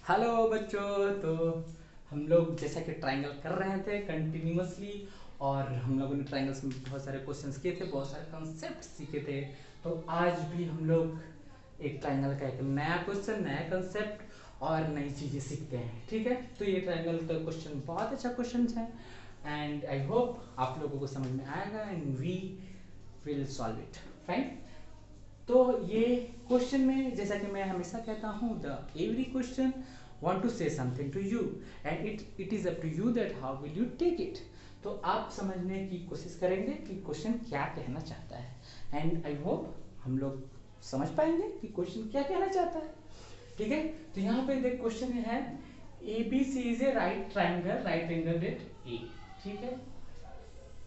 Hello बच्चों। तो हम लोग जैसा कि ट्रायंगल कर रहे थे कंटिन्यूअसली, और हम लोगों ने ट्रायंगल्स में बहुत सारे क्वेश्चंस किए थे, बहुत सारे कंसेप्ट सीखे थे। तो आज भी हम लोग एक ट्रायंगल का एक नया क्वेश्चन, नया कंसेप्ट और नई चीज़ें सीखते हैं। ठीक है, तो ये ट्रायंगल का क्वेश्चन बहुत अच्छा क्वेश्चन है एंड आई होप आप लोगों को समझ में आएगा and we will solve it. Fine. तो ये क्वेश्चन में जैसा कि मैं हमेशा कहता हूँ, the every question want to say something to you and it is up to you that how will you take it। तो आप समझने की कोशिश करेंगे कि क्वेश्चन क्या कहना चाहता है एंड आई होप हम लोग समझ पाएंगे कि क्वेश्चन क्या कहना चाहता है। ठीक है, तो यहाँ पे देख क्वेश्चन है A B C is A right angle at A. ठीक है,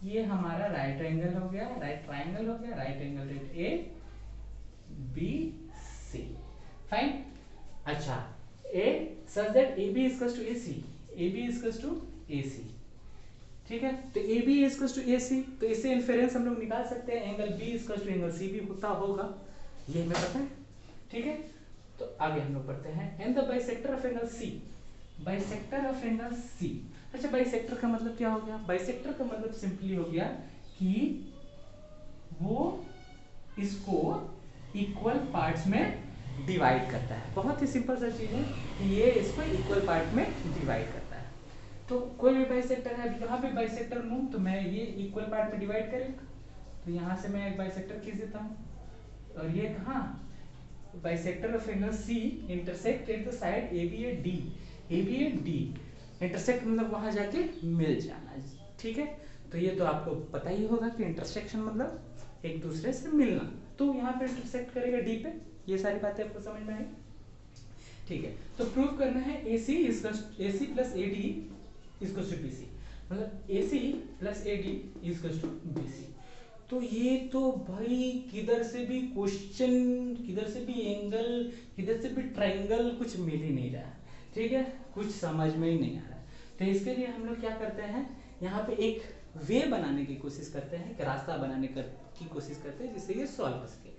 ये हमारा राइट एंगल हो गया, राइट ट्राइंगल हो गया, right angle at A B C. Fine. अच्छा, a such that A B is to A C, A B is to A C. ठीक है, तो A B is to A C, तो इससे इन्फेरेंस हम लोग निकाल सकते हैं angle B is to angle C भी होता होगा, ये हमें पता है। ठीक है, तो आगे हम लोग पढ़ते हैं and the bisector of angle C, bisector of angle C. अच्छा, बाइसेक्टर का मतलब क्या हो गया? बाइसेक्टर का मतलब सिंपली हो गया कि वो इसको इक्वल पार्ट्स में डिवाइड करता है। बहुत ही सिंपल सा चीज है कि ये इसको इक्वल पार्ट में डिवाइड करता है। तो कोई भी बाइसेक्टर है, यहाँ पे बाइसेक्टर लूँ तो मैं ये इक्वल पार्ट में डिवाइड करेगा, तो यहाँ से मैं एक बाइसेक्टर खींच देता हूँ और ये कहाँ, bisector of angle C intersect at the side A B at D, A B at D. Intersect मतलब वहां जाके मिल जाना। ठीक है, तो ये तो आपको पता ही होगा कि इंटरसेक्शन मतलब एक दूसरे से मिलना, तो यहाँ पे इंटरसेक्ट करेगा डी पे। ये सारी बातें आपको समझ में आई? ठीक है, तो प्रूव करना है A C plus A D equals to B C, मतलब A C plus A D equals to B C. तो ये तो भाई किधर से भी क्वेश्चन, किधर से भी एंगल, किधर से भी ट्रायंगल कुछ मिल ही नहीं रहा। ठीक है, कुछ समझ में ही नहीं आ रहा। तो इसके लिए हम लोग क्या करते हैं, यहाँ पे एक वे बनाने की कोशिश करते हैं, एक रास्ता बनाने की कोशिश करते हैं जिससे ये सॉल्व हो सके।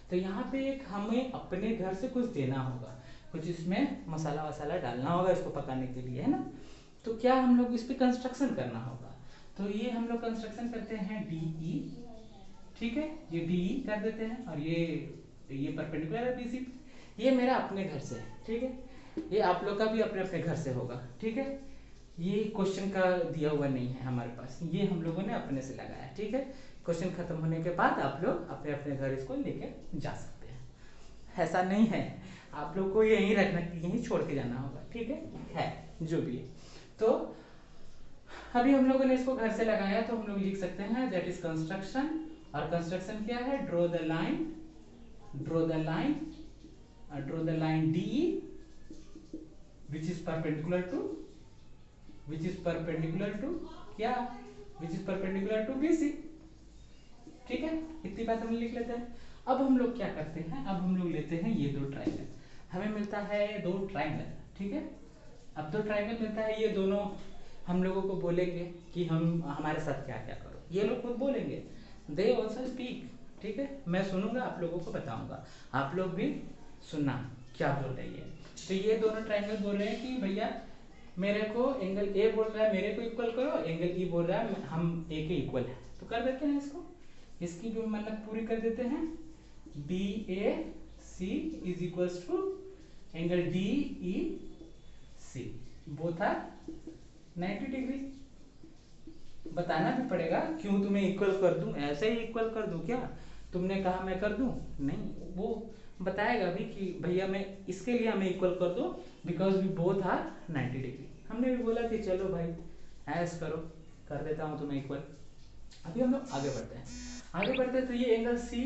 तो यहाँ पे एक हमें अपने घर से कुछ देना होगा, कुछ इसमें मसाला वसाला डालना होगा इसको पकाने के लिए, है ना। तो क्या हम लोग इस पे कंस्ट्रक्शन करना होगा, तो ये हम लोग कंस्ट्रक्शन करते हैं डी ई। ठीक है, ये डी कर देते हैं और ये परपेंडिकुलर है बीसी, ये मेरा अपने घर से है। ठीक है, ये आप लोग का भी अपने अपने घर से होगा। ठीक है, ये क्वेश्चन का दिया हुआ नहीं है हमारे पास, ये हम लोगों ने अपने से लगाया। ठीक है, क्वेश्चन खत्म होने के बाद आप लोग अपने अपने घर इसको लेके जा सकते हैं। ऐसा नहीं है, आप लोग को यहीं रखना, यहीं छोड़ के जाना होगा। ठीक है जो भी है। तो अभी हम लोगों ने इसको घर से लगाया, तो हम लोग लिख सकते हैं दैट इज कंस्ट्रक्शन। और कंस्ट्रक्शन क्या है? Draw the line, draw the line, draw the line D which is perpendicular to, which is perpendicular to क्या, which is perpendicular to B C. ठीक है, इतनी बात हम लिख लेते हैं। अब हम लोग क्या करते हैं, अब हम लोग लेते हैं ये दो ट्रायंगल, हमें मिलता है दो ट्रायंगल। ठीक है, अब दो ट्रायंगल मिलता है, ये दोनों हम लोगों को बोलेंगे कि हम हमारे साथ क्या क्या करो, ये लोग खुद बोलेंगे, दे ऑल्सो स्पीक। ठीक है, मैं सुनूंगा, आप लोगों को बताऊंगा, आप लोग भी सुनना क्या बोल रही है। तो ये दोनों ट्रायंगल बोल रहे हैं कि भैया मेरे को एंगल ए बोल रहा है मेरे को इक्वल करो, एंगल ई बोल रहा है हम ए के इक्वल है, तो कर देते हैं इसको, इसकी भी मन्नत पूरी कर देते हैं। B A C is equals to angle D E C, both are 90 degree. बताना भी पड़ेगा, क्यों तुम्हें इक्वल कर दूं, ऐसे ही इक्वल कर दूं क्या, तुमने कहा मैं कर दूं? नहीं, वो बताएगा भी कि भैया मैं इसके लिए हमें इक्वल कर दो because we both are 90 degree. हमने भी बोला कि चलो भाई ऐस करो, कर देता हूं तुम्हें इक्वल। अभी हम लोग आगे बढ़ते हैं, आगे बढ़ते हैं। तो ये एंगल सी,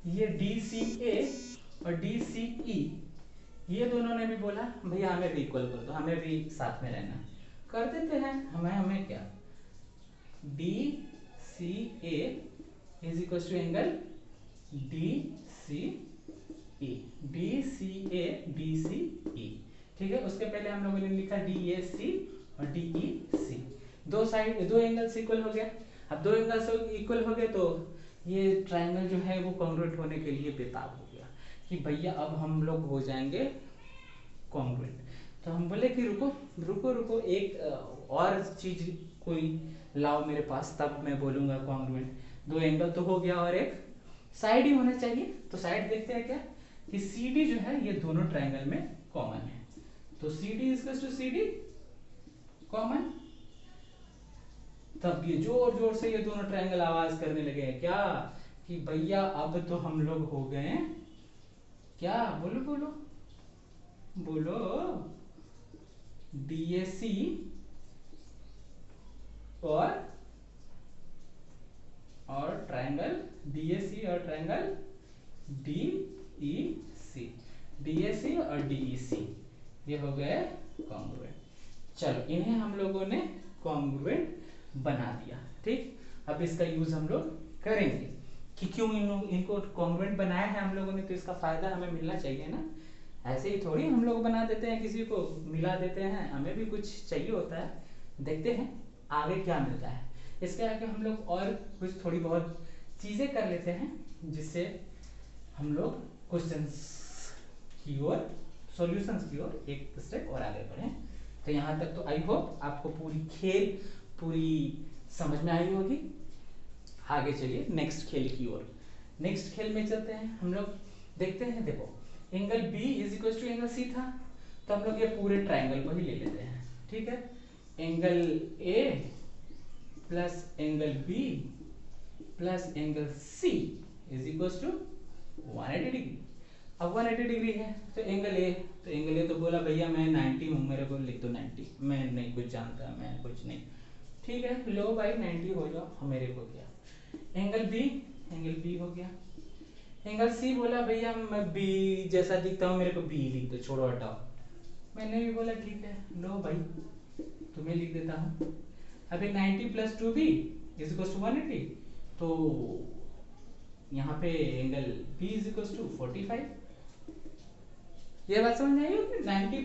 ये डी सी ए और डी सी ई, ये दोनों ने भी बोला भैया हमें भी इक्वल कर दो, हमें भी साथ में रहना, कर देते हैं। हमें क्या, D C A is equal to angle D C E, D C A D C E. ठीक है, उसके पहले हम लोगों ने लिखा डी ए सी और डी ई सी, दो साइड दो एंगल्स इक्वल हो गया। अब दो एंगल्स इक्वल हो गए तो ये ट्रायंगल जो है वो कॉन्ग्रुएंट होने के लिए बेताब हो गया कि भैया अब हम लोग हो जाएंगे कॉन्ग्रुएंट। तो हम बोले कि रुको रुको रुको, एक और चीज कोई लाओ मेरे पास, तब मैं बोलूंगा कॉन्ग्रुएंट। दो एंगल तो हो गया और एक साइड ही होना चाहिए। तो साइड देखते हैं क्या कि सी डी जो है ये दोनों ट्राइंगल में कॉमन है। तो C D is to C D common. तब ये जोर जोर से ये दोनों ट्रायंगल आवाज करने लगे हैं क्या कि भैया अब तो हम लोग हो गए हैं क्या, बोलो बोलो बोलो, डीएसी और ट्रायंगल डीएसी और ट्रायंगल डीईसी, डीएसी और डीईसी ये हो गए कॉन्ग्रुएंट। चलो इन्हें हम लोगों ने कॉन्ग्रुएंट बना दिया। ठीक, अब इसका यूज हम लोग करेंगे कि क्यों इनको कॉन्ग्रुएंट बनाया है हम लोगों ने, तो इसका फायदा हमें मिलना चाहिए ना। ऐसे ही थोड़ी हम लोग बना देते हैं, किसी को मिला देते हैं, हमें भी कुछ चाहिए होता है। देखते हैं आगे क्या मिलता है। इसके आगे हम लोग और कुछ थोड़ी बहुत चीजें कर लेते हैं जिससे हम लोग क्वेश्चंस की ओर, सॉल्यूशंस की ओर एक स्टेप और आगे बढ़े। तो यहाँ तक तो आई होप आपको पूरी खेल पूरी समझ में आई होगी। आगे चलिए नेक्स्ट खेल की ओर। नेक्स्ट खेल में चलते हैं हम लोग। देखते हैं, देखो angle B is equal to angle C था, तो हम लोग ये पूरे ट्राइंगल को ही ले लेते हैं। ठीक है, angle A plus angle B plus angle C is equal to 180 degree. अब 180 डिग्री है तो एंगल A तो बोला भैया मैं 90 हूँ, मेरे को लिख दो 90, मैं नहीं कुछ जानता, मैं कुछ नहीं। ठीक है, लो भाई 90 हो जाओ, मेरे को क्या। एंगल B हो गया। एंगल C बोला भैया मैं B जैसा दिखता हूँ, मेरे को B लिख दो, छोड़ो हटाओ। मैंने भी बोला ठीक है, लो भाई तुम्हें लिख देता हूँ। अभी 90 plus 2B is equal to 180, तो यहाँ पे angle B is equal to 45। ये बात समझ में आई होगी। 90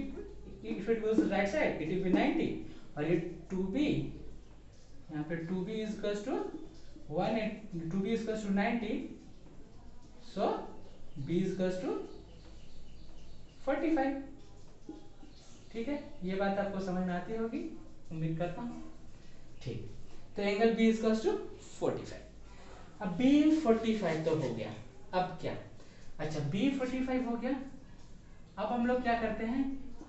if it goes right side it will be 90, और ये 2B यहाँ पे 2B is equal to 2B is equal to 90, so B is equal to 45। ठीक है, ये बात आपको समझ में आती होगी, उम्मीद करता हूँ। ठीक, तो angle B is equal to 45। अब B 45 तो हो गया, अब क्या, अच्छा B 45 हो गया। अब हम लोग क्या करते हैं,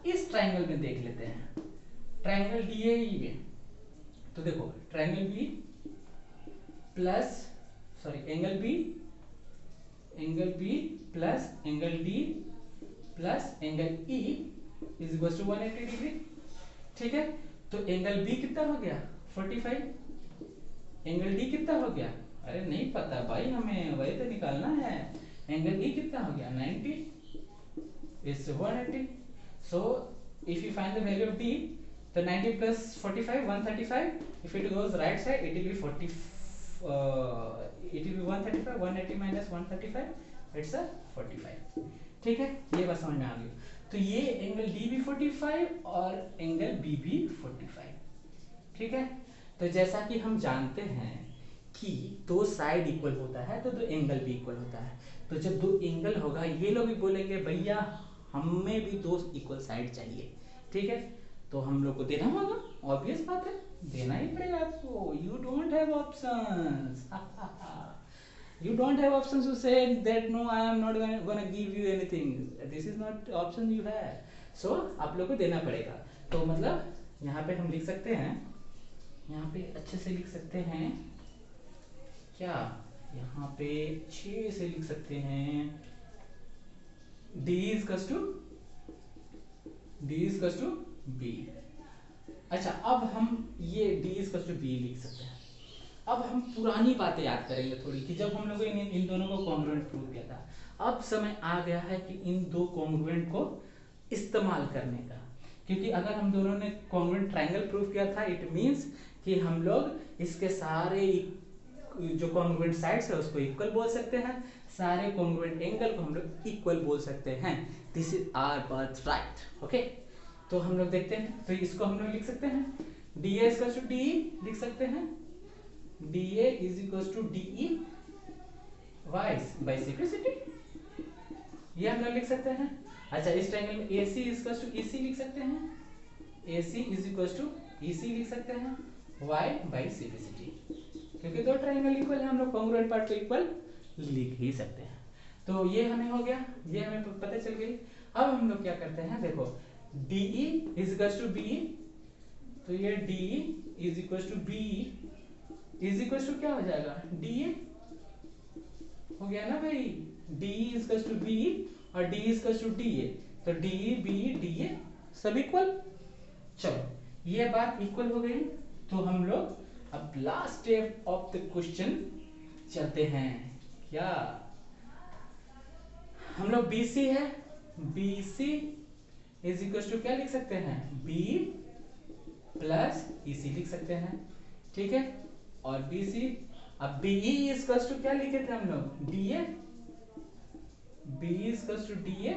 इस ट्राइंगल में देख लेते हैं, ट्राइंगल DAE में। तो देखो triangle B plus angle B plus angle D plus angle E is equal to 180 degree. ठीक है, तो एंगल B कितना हो गया 45, एंगल D कितना हो गया, अरे नहीं पता भाई, हमें वही तो निकालना है। एंगल E कितना हो गया 90 is 180, so if you find the value of D, the 90 plus 45 135, if it goes right side it will be 40, it will be 135, 180 minus 135, it's a 45। ठीक है, ये बात समझ में आ गई। तो ये एंगल D भी 45 और एंगल B भी 45। ठीक है, तो जैसा कि हम जानते हैं कि दो साइड इक्वल होता है तो दो एंगल भी इक्वल होता है। तो जब दो एंगल होगा, ये लोग भी बोलेंगे भैया हमें भी दो इक्वल साइड चाहिए। ठीक है, तो हम लोग को देना होगा, ऑब्वियस बात है, देना ही पड़ेगा आपको। You don't have options, you don't have options to say that no I am not gonna give you anything, this is not option you have, so आप लोग को देना पड़ेगा। तो मतलब यहाँ पे हम लिख सकते हैं, यहाँ पे अच्छे से लिख सकते हैं क्या, यहाँ पे अच्छे से लिख सकते हैं D is equals to B। अच्छा, अब हम ये D is equals to B लिख सकते हैं। अब हम पुरानी बातें याद करेंगे थोड़ी कि जब हम लोगों ने इन दोनों को कॉन्ग्रुएंट प्रूव किया था। अब समय आ गया है कि इन दो कॉन्ग्रुएंट को इस्तेमाल करने का, क्योंकि अगर हम दोनों ने कॉन्ग्रुएंट ट्रायंगल प्रूव किया था, इट मींस कि हम लोग इसके सारे जो कॉन्ग्रुएंट साइड्स है उसको इक्वल बोल सकते हैं, सारे कॉन्ग्रुएंट एंगल को हम लोग इक्वल बोल सकते हैं। This is our birth right. Okay, तो हम लोग देखते हैं, तो इसको हम लोग लिख सकते हैं DA इक्वल टू DE लिख सकते हैं, DA is equal to DE वाइस बाइसेप्टिसिटी, ये हम लोग लिख सकते हैं। अच्छा, इस ट्रायंगल में AC इक्वल्स टू EC लिख सकते हैं, AC is equals to EC लिख सकते हैं, Y बाई CBCD, क्योंकि दो ट्रायंगल इक्वल है, हम लोग कॉन्ग्रुएंट पार्ट को इक्वल लिख ही सकते हैं। तो ये हमें हो गया, ये हमें पता चल गई। अब हम लोग क्या करते हैं, देखो DE is equals to BE, तो ये DE is equals to BE is equals to क्या हो जाएगा, DA हो गया ना भाई, DE is equals to BE और DE is equals to DA, तो DE BE DA सब इक्वल। चलो ये बात इक्वल हो गई, तो हम लोग अब last step of the question चलते हैं। क्या हम लोग BC है, BC इज इक्वल टू क्या लिख सकते हैं, B प्लस EC लिख सकते हैं, ठीक है। और BC, अब BE इज इक्वल टू क्या लिखे थे हम लोग, DA, BE is equal to DA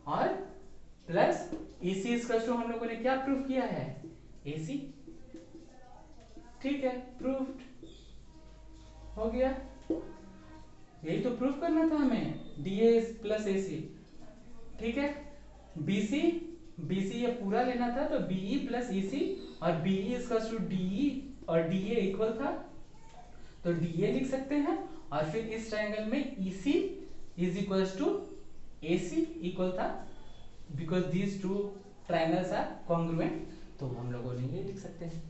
और plus EC is equal to हम लोगों ने क्या प्रूफ किया है, AC, ठीक है, प्रूफ्ड हो गया। यही तो प्रूफ करना था हमें, DA प्लस AC, ठीक है। BC ये पूरा लेना था, तो BE प्लस EC और BE इक्वल्स टू DE और DA इक्वल था, तो DA लिख सकते हैं। और फिर इस ट्रायंगल में EC is equals to AC equal था, because these two triangles are congruent, तो हम लोगों ने ये लिख सकते हैं।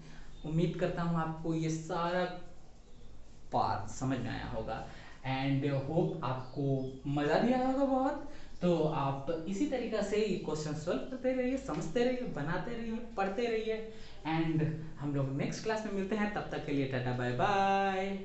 उम्मीद करता हूँ आपको ये सारा पार्ट समझ में आया होगा एंड होप आपको मजा भी आया होगा बहुत। तो आप इसी तरीका से क्वेश्चन सॉल्व करते रहिए, समझते रहिए, बनाते रहिए, पढ़ते रहिए एंड हम लोग नेक्स्ट क्लास में मिलते हैं। तब तक के लिए टाटा बाय बाय।